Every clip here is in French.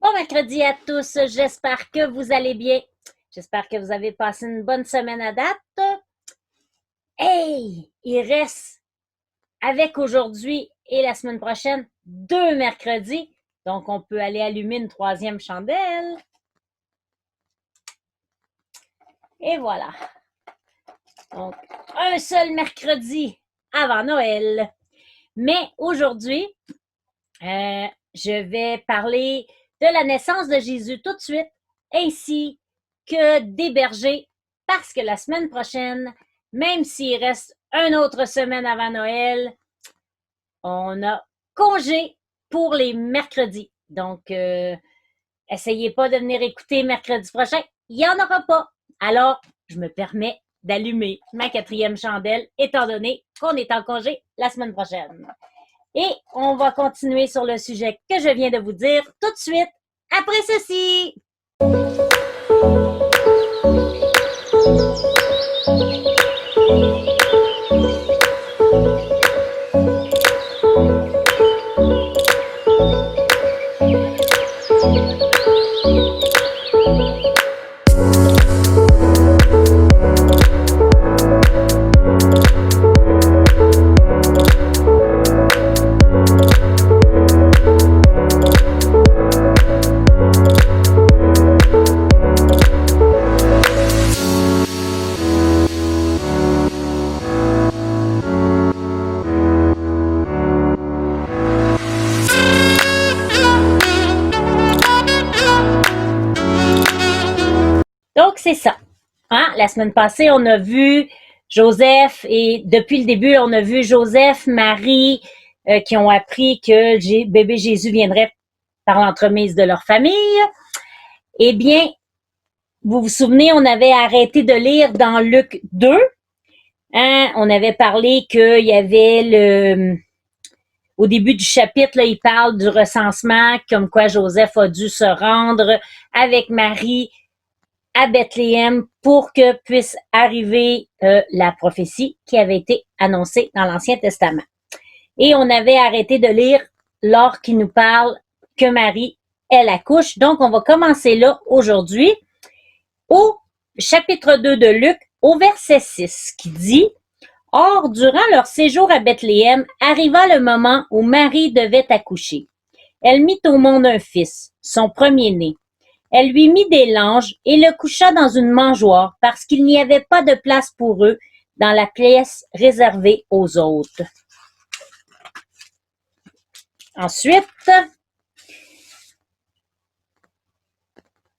Bon mercredi à tous, j'espère que vous allez bien. J'espère que vous avez passé une bonne semaine à date. Hey, il reste avec aujourd'hui et la semaine prochaine 2 mercredis. Donc, on peut aller allumer une 3e chandelle. Et voilà. Donc, un seul mercredi avant Noël. Mais aujourd'hui, je vais parler de la naissance de Jésus tout de suite, ainsi que des bergers, parce que la semaine prochaine, même s'il reste une autre semaine avant Noël, on a congé pour les mercredis. Donc, essayez pas de venir écouter mercredi prochain, il n'y en aura pas. Alors, je me permets d'allumer ma 4e chandelle, étant donné qu'on est en congé la semaine prochaine. Et on va continuer sur le sujet que je viens de vous dire tout de suite après ceci. Donc, c'est ça. Hein? La semaine passée, on a vu Joseph et depuis le début, on a vu Joseph, Marie qui ont appris que bébé Jésus viendrait par l'entremise de leur famille. Eh bien, vous vous souvenez, on avait arrêté de lire dans Luc 2. Hein? On avait parlé qu'il y avait au début du chapitre, là, il parle du recensement, comme quoi Joseph a dû se rendre avec Marie à Bethléem pour que puisse arriver la prophétie qui avait été annoncée dans l'Ancien Testament. Et on avait arrêté de lire lors qu'il nous parle que Marie, elle accouche. Donc, on va commencer là aujourd'hui au chapitre 2 de Luc, au verset 6, qui dit « Or, durant leur séjour à Bethléem, arriva le moment où Marie devait accoucher. Elle mit au monde un fils, son premier-né. Elle lui mit des langes et le coucha dans une mangeoire parce qu'il n'y avait pas de place pour eux dans la pièce réservée aux hôtes. » Ensuite,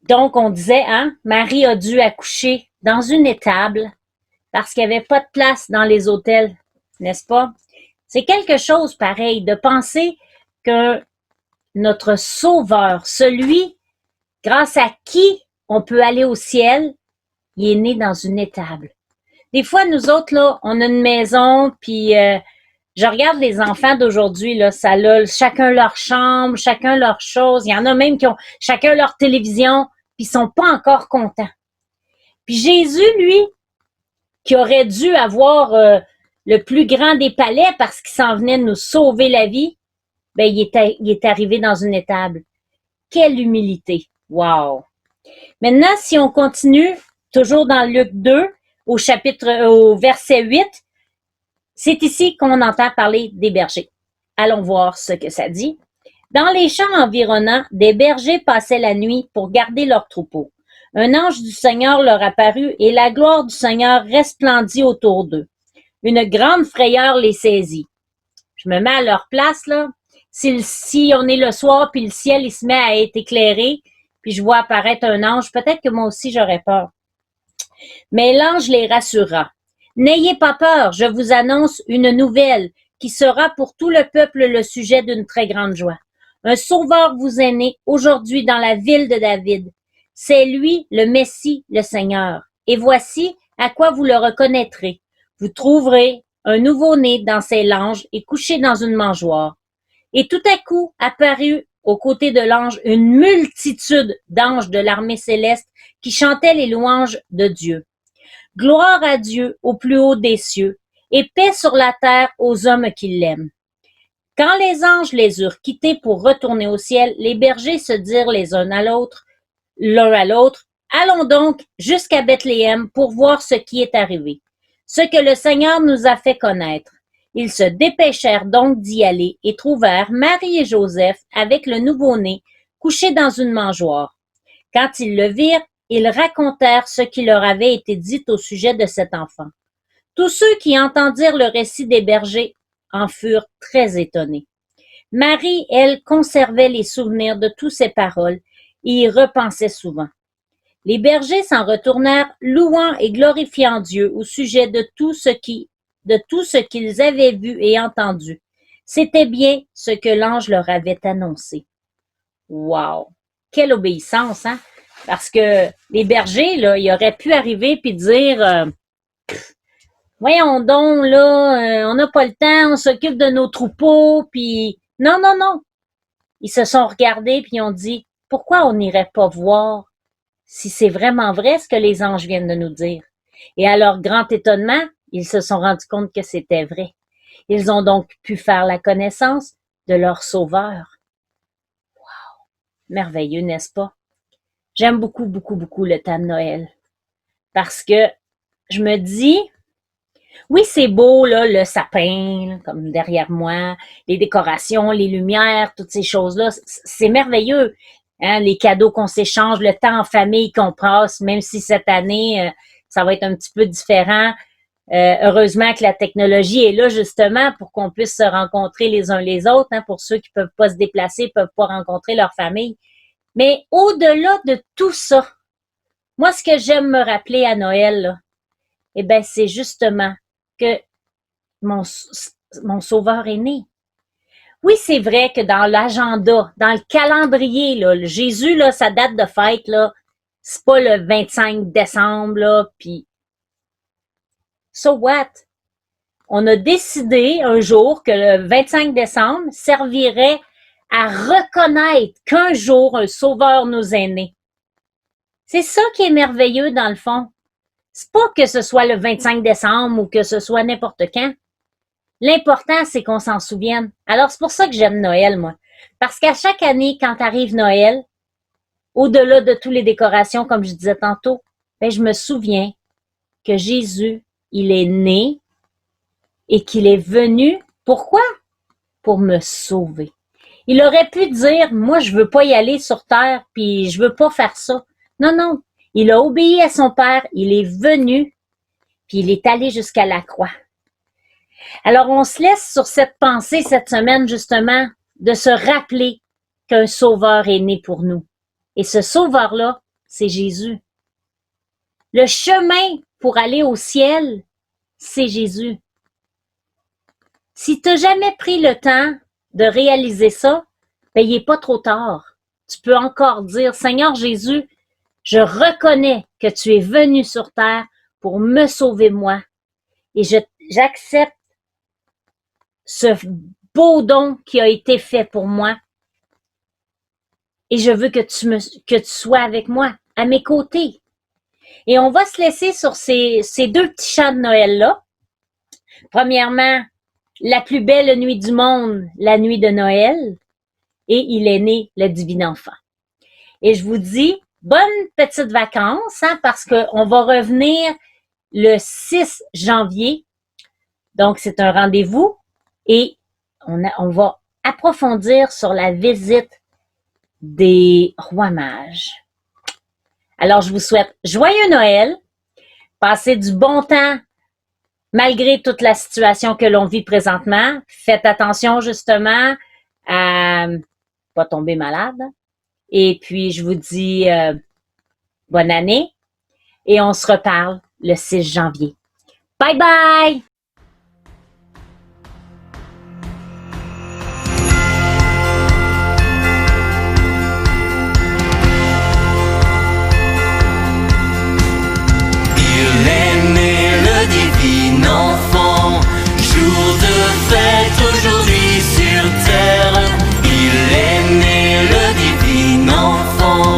donc on disait, hein, Marie a dû accoucher dans une étable parce qu'il n'y avait pas de place dans les hôtels, n'est-ce pas? C'est quelque chose pareil de penser que notre Sauveur, celui grâce à qui on peut aller au ciel, il est né dans une étable. Des fois, nous autres, là, on a une maison, puis je regarde les enfants d'aujourd'hui, là, ça a chacun leur chambre, chacun leur chose. Il y en a même qui ont chacun leur télévision, puis ils sont pas encore contents. Puis Jésus, lui, qui aurait dû avoir le plus grand des palais parce qu'il s'en venait nous sauver la vie, ben il est arrivé dans une étable. Quelle humilité! Wow! Maintenant, si on continue, toujours dans Luc 2, au verset 8, c'est ici qu'on entend parler des bergers. Allons voir ce que ça dit. Dans les champs environnants, des bergers passaient la nuit pour garder leurs troupeaux. Un ange du Seigneur leur apparut et la gloire du Seigneur resplendit autour d'eux. Une grande frayeur les saisit. Je me mets à leur place, là. Si on est le soir puis le ciel il se met à être éclairé, puis je vois apparaître un ange, peut-être que moi aussi j'aurais peur. Mais l'ange les rassura. N'ayez pas peur, je vous annonce une nouvelle qui sera pour tout le peuple le sujet d'une très grande joie. Un sauveur vous est né aujourd'hui dans la ville de David. C'est lui, le Messie, le Seigneur. Et voici à quoi vous le reconnaîtrez. Vous trouverez un nouveau-né dans ses langes et couché dans une mangeoire. Et tout à coup apparut aux côtés de l'ange une multitude d'anges de l'armée céleste qui chantaient les louanges de Dieu. Gloire à Dieu au plus haut des cieux et paix sur la terre aux hommes qui l'aiment. Quand les anges les eurent quittés pour retourner au ciel, les bergers se dirent l'un à l'autre, allons donc jusqu'à Bethléem pour voir ce qui est arrivé, ce que le Seigneur nous a fait connaître. Ils se dépêchèrent donc d'y aller et trouvèrent Marie et Joseph avec le nouveau-né couché dans une mangeoire. Quand ils le virent, ils racontèrent ce qui leur avait été dit au sujet de cet enfant. Tous ceux qui entendirent le récit des bergers en furent très étonnés. Marie, elle, conservait les souvenirs de toutes ces paroles et y repensait souvent. Les bergers s'en retournèrent, louant et glorifiant Dieu au sujet de tout ce qu'ils avaient vu et entendu. C'était bien ce que l'ange leur avait annoncé. Wow! Quelle obéissance, hein? Parce que les bergers, là, ils auraient pu arriver puis dire voyons donc, là, on n'a pas le temps, on s'occupe de nos troupeaux, puis non, non, non. Ils se sont regardés puis ils ont dit pourquoi on n'irait pas voir si c'est vraiment vrai ce que les anges viennent de nous dire. Et à leur grand étonnement, ils se sont rendus compte que c'était vrai. Ils ont donc pu faire la connaissance de leur Sauveur. Wow! Merveilleux, n'est-ce pas? J'aime beaucoup, beaucoup, beaucoup le temps de Noël. Parce que je me dis, oui, c'est beau, là, le sapin, là, comme derrière moi, les décorations, les lumières, toutes ces choses-là, c'est merveilleux. Hein, les cadeaux qu'on s'échange, le temps en famille qu'on passe, même si cette année, ça va être un petit peu différent. Heureusement que la technologie est là justement pour qu'on puisse se rencontrer les uns les autres. Hein, pour ceux qui peuvent pas se déplacer, peuvent pas rencontrer leur famille. Mais au-delà de tout ça, moi, ce que j'aime me rappeler à Noël, là, eh ben, c'est justement que mon Sauveur est né. Oui, c'est vrai que dans l'agenda, dans le calendrier, là, le Jésus, là, sa date de fête, là, c'est pas le 25 décembre, là, puis so what? On a décidé un jour que le 25 décembre servirait à reconnaître qu'un jour, un Sauveur nous est né. C'est ça qui est merveilleux dans le fond. C'est pas que ce soit le 25 décembre ou que ce soit n'importe quand. L'important, c'est qu'on s'en souvienne. Alors, c'est pour ça que j'aime Noël, moi. Parce qu'à chaque année, quand arrive Noël, au-delà de toutes les décorations, comme je disais tantôt, ben, je me souviens que Jésus, il est né et qu'il est venu. Pourquoi? Pour me sauver. Il aurait pu dire, moi, je veux pas y aller sur terre, puis je veux pas faire ça. Non, non. Il a obéi à son Père, il est venu, puis il est allé jusqu'à la croix. Alors, on se laisse sur cette pensée cette semaine, justement, de se rappeler qu'un Sauveur est né pour nous. Et ce Sauveur-là, c'est Jésus. Le chemin pour aller au ciel, c'est Jésus. Si tu n'as jamais pris le temps de réaliser ça, ben, il n'est pas trop tard. Tu peux encore dire, Seigneur Jésus, je reconnais que tu es venu sur terre pour me sauver moi. Et j'accepte ce beau don qui a été fait pour moi. Et je veux que tu sois avec moi, à mes côtés. Et on va se laisser sur ces deux petits chants de Noël-là. Premièrement, la plus belle nuit du monde, la nuit de Noël. Et il est né le divin enfant. Et je vous dis, bonnes petites vacances, hein, parce qu'on va revenir le 6 janvier. Donc, c'est un rendez-vous. Et on va approfondir sur la visite des rois mages. Alors, je vous souhaite joyeux Noël, passez du bon temps malgré toute la situation que l'on vit présentement. Faites attention justement à pas tomber malade. Et puis, je vous dis bonne année et on se reparle le 6 janvier. Bye bye! Enfant, jour de fête aujourd'hui sur terre, il est né le divin enfant,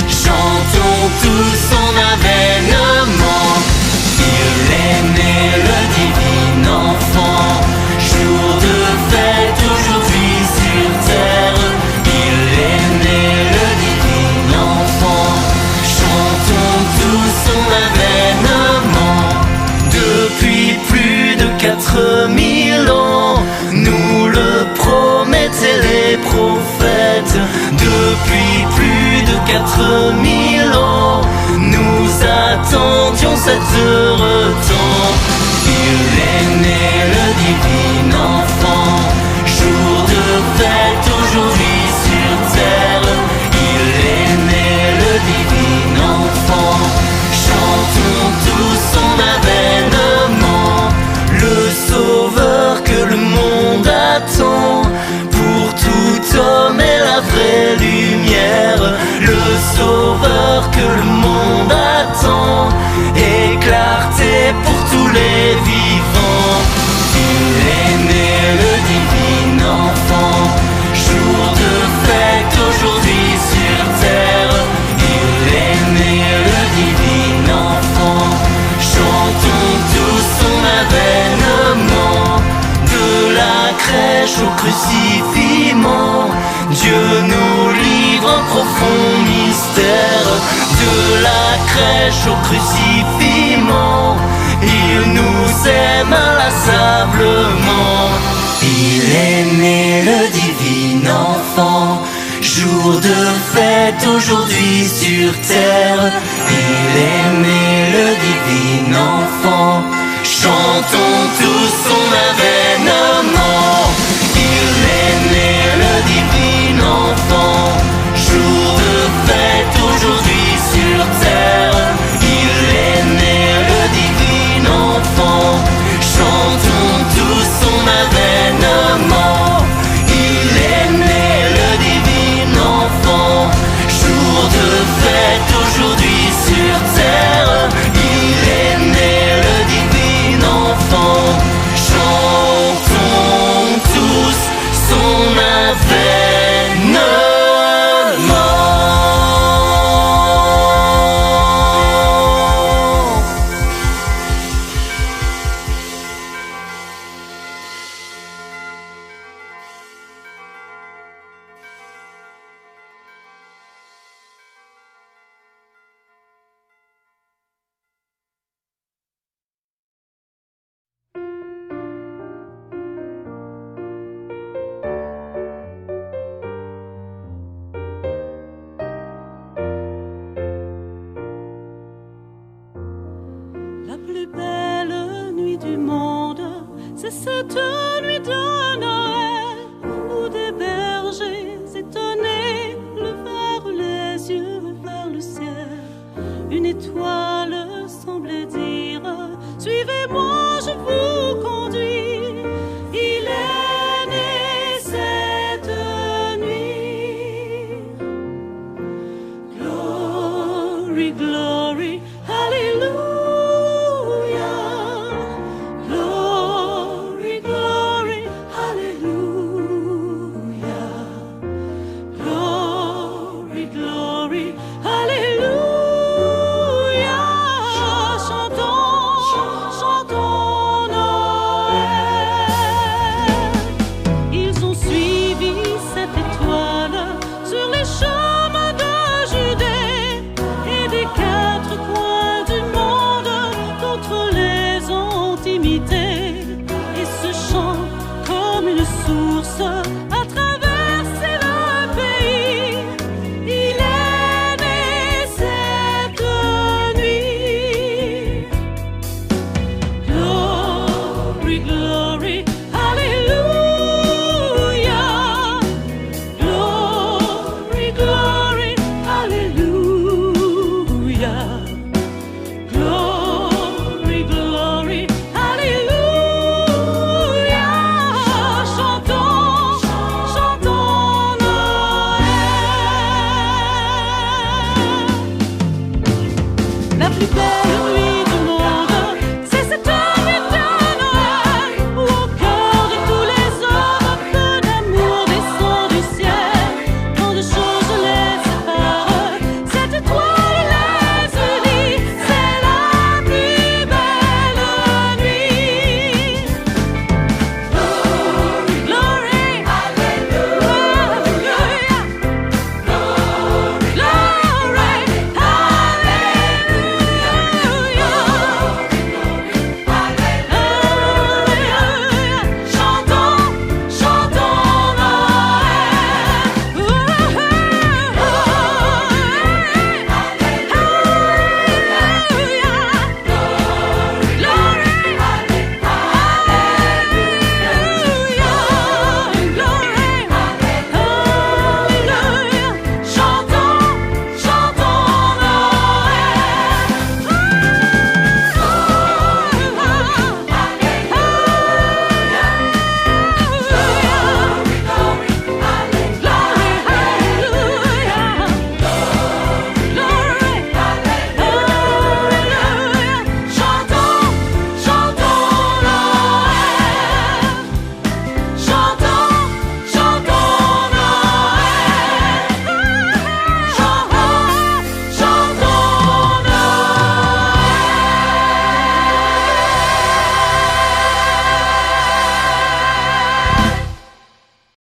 chantons tous son avènement, il est né le divin 4000 ans, nous attendions cet heureux temps. Il est né le divin enfant, jour de fête aujourd'hui sur terre. Il est né le divin enfant, chantons tous son avènement. Le sauveur que le monde attend, pour tout homme est la vraie lumière. Le sauveur que le monde attend, et clarté pour tous les vivants. Il est né le divin enfant, jour de fête aujourd'hui sur terre. Il est né le divin enfant, chantons tous son avènement. De la crèche au crucifixion, Dieu nous livre un profond mystère. De la crèche au crucifixion, il nous aime inlassablement. Il est né le divin enfant, jour de fête aujourd'hui sur terre. Il est né le divin enfant, chantons tous son avènement. Il est né le divin enfant, jour de fête aujourd'hui sur terre. Il est né le divin enfant, chantons tous son avènement. Il est né le divin enfant, jour de fête aujourd'hui sur terre. Il est né le divin enfant, chantons tous son avènement. La plus belle nuit du monde, c'est cette nuit de Noël, où des bergers étonnés levèrent les yeux vers le ciel. Une étoile semblait dire: suivez-moi, je vous conduis. Il est né cette nuit. Glory, glory, hallelujah. Glory, glory, hallelujah. Glory, glory, hallelujah. Chantons, chantons Noël. Ils ont suivi cette étoile sur les chemins de Judée et des quatre coins du monde, d'autres les ont imités. Et ce chant, comme une source, a traversé le pays. Il est né cette nuit. Glory, glory, hallelujah. Glory, glory, hallelujah. Glory, glory, hallelujah. Chantons, chantons Noël. La plus belle